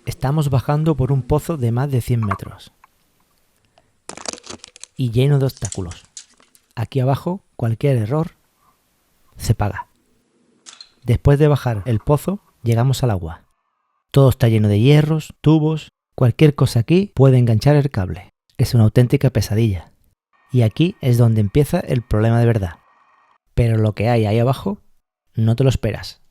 Estamos bajando por un pozo de más de 100 metros y lleno de obstáculos. Aquí abajo, cualquier error se paga. Después de bajar el pozo, llegamos al agua. Todo está lleno de hierros, tubos, cualquier cosa aquí puede enganchar el cable. Es una auténtica pesadilla. Y aquí es donde empieza el problema de verdad. Pero lo que hay ahí abajo, no te lo esperas.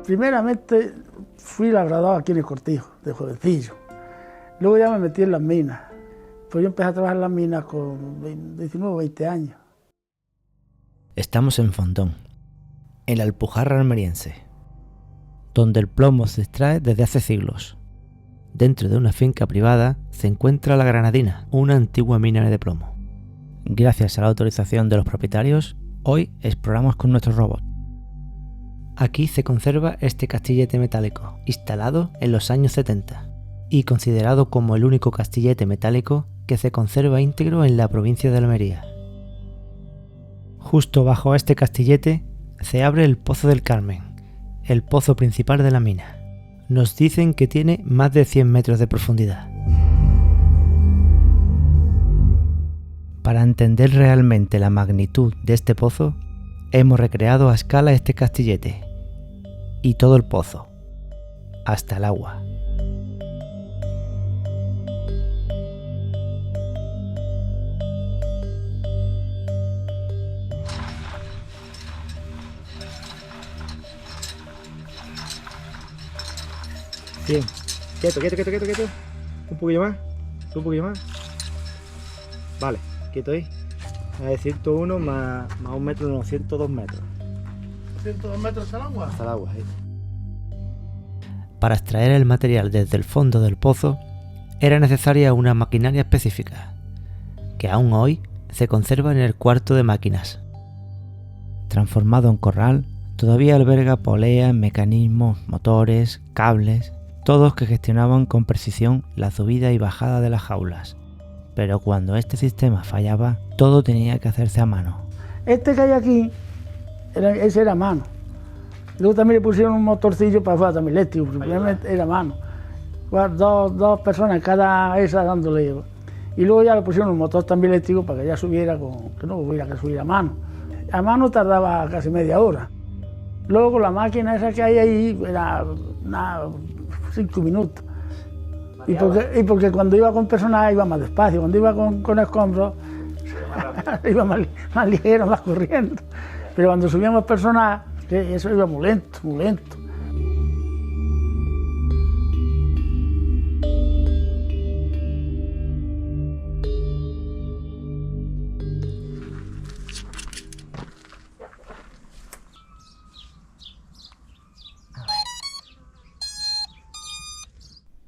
Primeramente fui labrador aquí en el Cortijo, de jovencillo. Luego ya me metí en las minas. Pues yo empecé a trabajar en las minas con 19 o 20 años. Estamos en Fontón, en la Alpujarra almeriense, donde el plomo se extrae desde hace siglos. Dentro de una finca privada se encuentra La Granadina, una antigua mina de plomo. Gracias a la autorización de los propietarios, hoy exploramos con nuestro robot. Aquí se conserva este castillete metálico, instalado en los años 70 y considerado como el único castillete metálico que se conserva íntegro en la provincia de Almería. Justo bajo este castillete se abre el Pozo del Carmen, el pozo principal de la mina. Nos dicen que tiene más de 100 metros de profundidad. Para entender realmente la magnitud de este pozo, hemos recreado a escala este castillete y todo el pozo, hasta el agua. Bien, quieto. Un poquillo más, Vale, quieto ahí. A 101 más 1 metro, unos 102 metros. 102 metros hasta el agua. Hasta el agua, ahí. Para extraer el material desde el fondo del pozo era necesaria una maquinaria específica, que aún hoy se conserva en el cuarto de máquinas. Transformado en corral, todavía alberga poleas, mecanismos, motores, cables, todos que gestionaban con precisión la subida y bajada de las jaulas. Pero cuando este sistema fallaba, todo tenía que hacerse a mano. Este que hay aquí, ese era a mano. Luego también le pusieron un motorcillo para afuera, también eléctrico, pero primeramente era a mano. Dos personas cada esa dándole. Y luego ya le pusieron un motor también eléctrico para que ya subiera, que no hubiera que subir a mano. A mano tardaba casi media hora. Luego con la máquina esa que hay ahí era 5 minutos. Y porque cuando iba con personal iba más despacio, cuando iba con escombros iba más ligero, más corriendo. Pero cuando subíamos personal, eso iba muy lento, muy lento.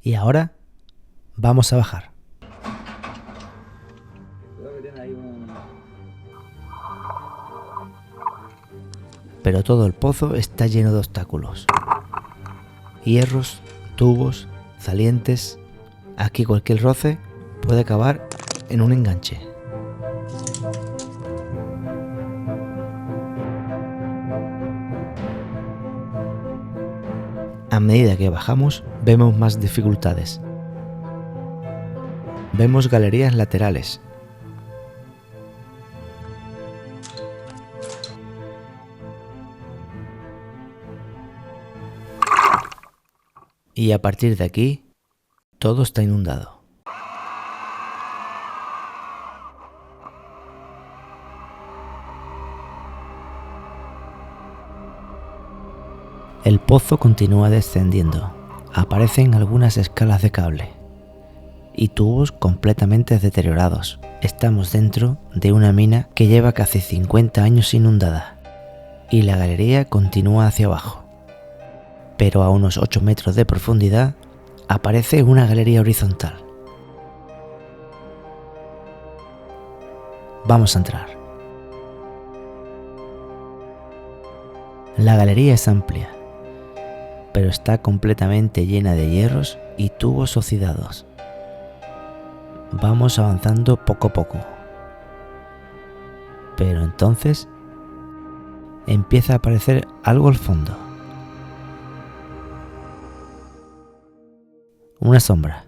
Y ahora vamos a bajar. Pero todo el pozo está lleno de obstáculos. Hierros, tubos, salientes. Aquí cualquier roce puede acabar en un enganche. A medida que bajamos, vemos más dificultades. Vemos galerías laterales. Y a partir de aquí, todo está inundado. El pozo continúa descendiendo. Aparecen algunas escalas de cable y tubos completamente deteriorados. Estamos dentro de una mina que lleva casi 50 años inundada y la galería continúa hacia abajo. Pero a unos 8 metros de profundidad aparece una galería horizontal. Vamos a entrar. La galería es amplia, pero está completamente llena de hierros y tubos oxidados. Vamos avanzando poco a poco. Pero entonces empieza a aparecer algo al fondo. Una sombra.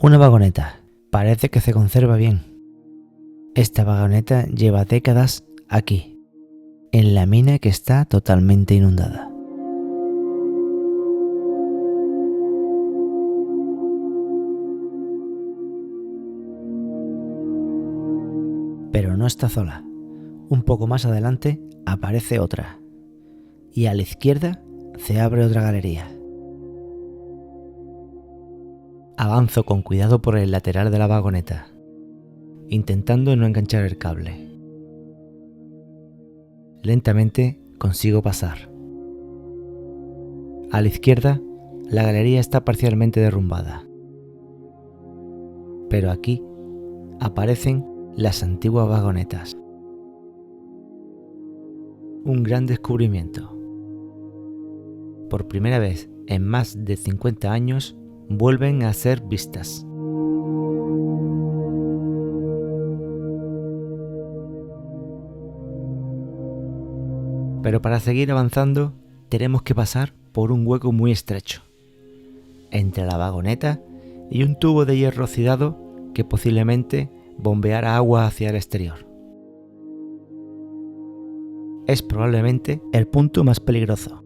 Una vagoneta. Parece que se conserva bien. Esta vagoneta lleva décadas aquí, en la mina que está totalmente inundada. Pero no está sola. Un poco más adelante aparece otra. Y a la izquierda se abre otra galería. Avanzo con cuidado por el lateral de la vagoneta, intentando no enganchar el cable. Lentamente consigo pasar. A la izquierda, la galería está parcialmente derrumbada. Pero aquí aparecen las antiguas vagonetas. Un gran descubrimiento. Por primera vez en más de 50 años, vuelven a ser vistas. Pero para seguir avanzando, tenemos que pasar por un hueco muy estrecho, entre la vagoneta y un tubo de hierro oxidado que posiblemente bombeara agua hacia el exterior. Es probablemente el punto más peligroso.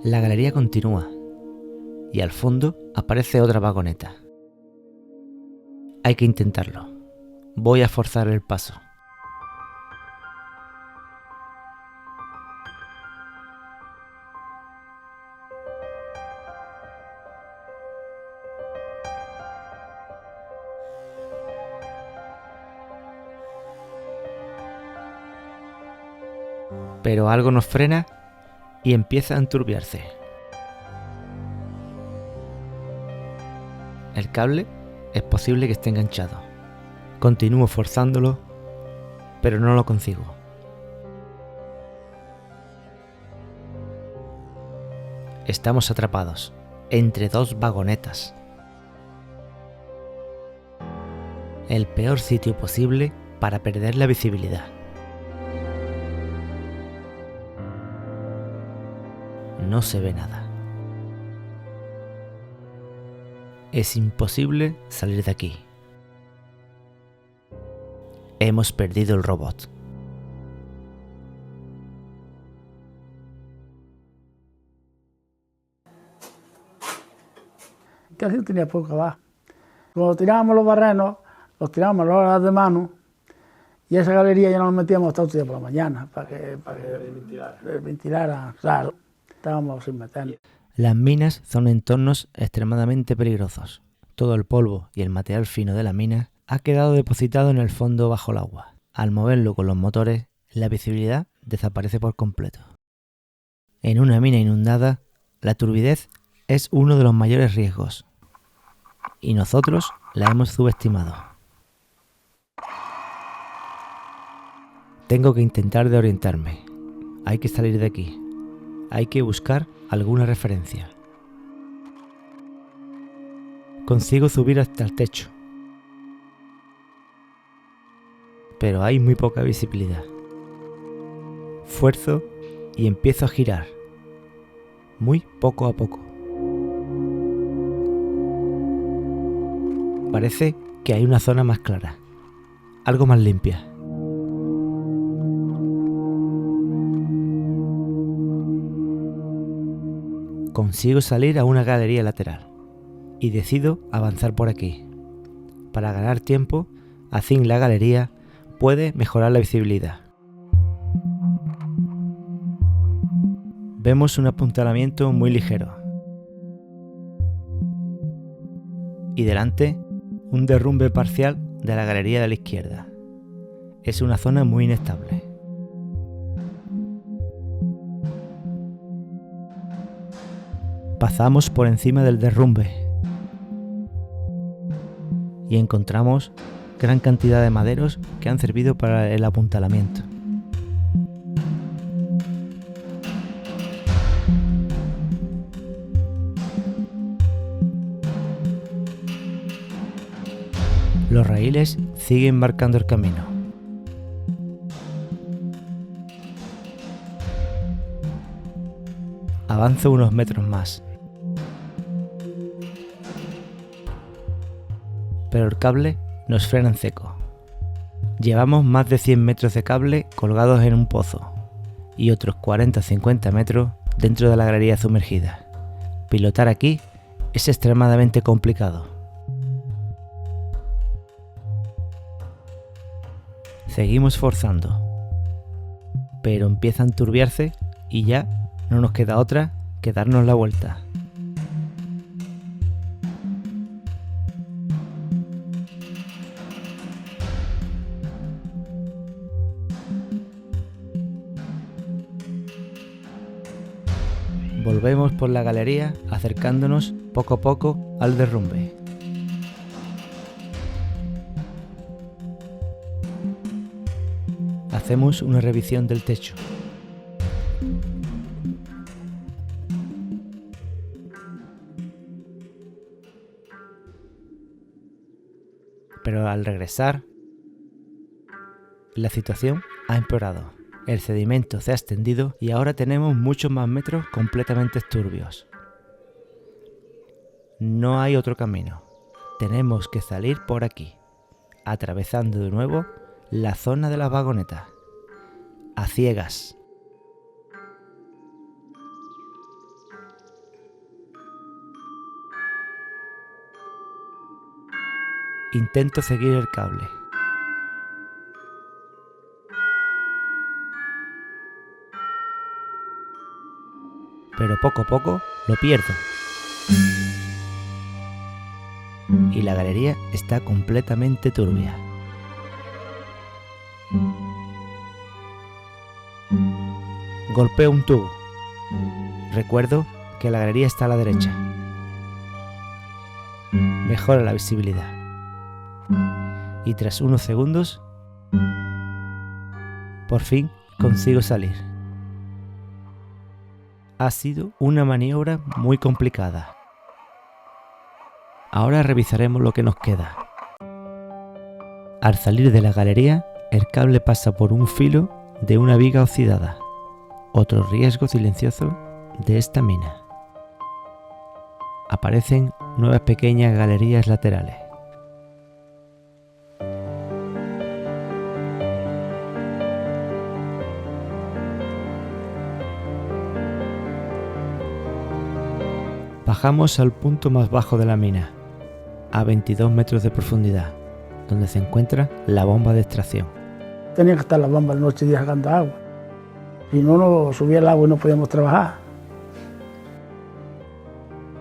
La galería continúa y al fondo aparece otra vagoneta. Hay que intentarlo. Voy a forzar el paso. Pero algo nos frena y empieza a enturbiarse. El cable es posible que esté enganchado. Continúo forzándolo, pero no lo consigo. Estamos atrapados entre dos vagonetas. El peor sitio posible para perder la visibilidad. No se ve nada. Es imposible salir de aquí. Hemos perdido el robot. Casi tenía poco abajo. Cuando tirábamos los barrenos, los tirábamos a las horas de mano y esa galería ya nos metíamos hasta otro día por la mañana para que ventilara, claro. Estábamos sin meter. Las minas son entornos extremadamente peligrosos. Todo el polvo y el material fino de la mina ha quedado depositado en el fondo bajo el agua. Al moverlo con los motores, la visibilidad desaparece por completo. En una mina inundada, la turbidez es uno de los mayores riesgos. Y nosotros la hemos subestimado. Tengo que intentar de orientarme. Hay que salir de aquí. Hay que buscar alguna referencia. Consigo subir hasta el techo, pero hay muy poca visibilidad. Fuerzo y empiezo a girar, muy poco a poco. Parece que hay una zona más clara, algo más limpia. Consigo salir a una galería lateral y decido avanzar por aquí. Para ganar tiempo, así en la galería puede mejorar la visibilidad. Vemos un apuntalamiento muy ligero. Y delante, un derrumbe parcial de la galería de la izquierda. Es una zona muy inestable. Pasamos por encima del derrumbe y encontramos gran cantidad de maderos que han servido para el apuntalamiento. Los raíles siguen marcando el camino. Avanzo unos metros más. Pero el cable nos frena en seco. Llevamos más de 100 metros de cable colgados en un pozo y otros 40 o 50 metros dentro de la galería sumergida. Pilotar aquí es extremadamente complicado. Seguimos forzando, pero empieza a enturbiarse y ya no nos queda otra que darnos la vuelta. Volvemos por la galería acercándonos poco a poco al derrumbe. Hacemos una revisión del techo. Pero al regresar, la situación ha empeorado. El sedimento se ha extendido y ahora tenemos muchos más metros completamente turbios. No hay otro camino. Tenemos que salir por aquí, atravesando de nuevo la zona de las vagonetas, a ciegas. Intento seguir el cable. Pero poco a poco lo pierdo. Y la galería está completamente turbia. Golpeo un tubo. Recuerdo que la galería está a la derecha. Mejora la visibilidad. Y tras unos segundos, por fin consigo salir. Ha sido una maniobra muy complicada. Ahora revisaremos lo que nos queda. Al salir de la galería, el cable pasa por un filo de una viga oxidada. Otro riesgo silencioso de esta mina. Aparecen 9 pequeñas galerías laterales. Bajamos al punto más bajo de la mina, a 22 metros de profundidad, donde se encuentra la bomba de extracción. Tenía que estar la bomba noche y día sacando agua. Si no, nos subía el agua y no podíamos trabajar.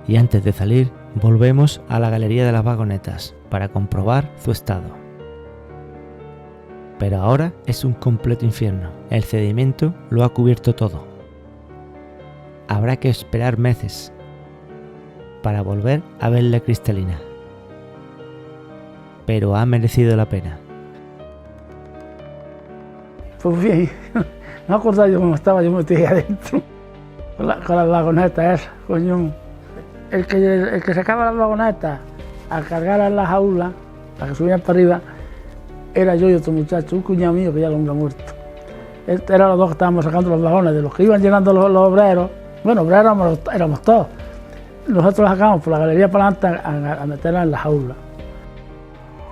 Y antes de salir, volvemos a la galería de las vagonetas para comprobar su estado. Pero ahora es un completo infierno. El sedimento lo ha cubierto todo. Habrá que esperar meses para volver a verla cristalina. Pero ha merecido la pena. Pues bien, no acordaba yo cómo estaba yo metido adentro, con las vagonetas esas, coño. El que sacaba las vagonetas a cargar a las jaulas, para que subieran para arriba, era yo y otro muchacho, un cuñado mío que ya lo había muerto. Eran los dos que estábamos sacando los vagones, de los que iban llenando los obreros. Bueno, obreros éramos todos. Nosotros sacamos por la galería para adelante a meterla en la jaula.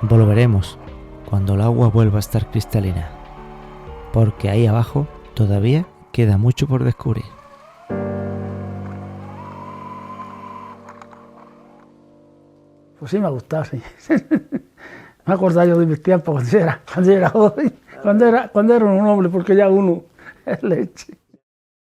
Volveremos cuando el agua vuelva a estar cristalina, porque ahí abajo todavía queda mucho por descubrir. Pues sí me ha gustado, sí. Me acordaba yo de mis tiempos cuando era joven, cuando era un hombre, porque ya uno es leche.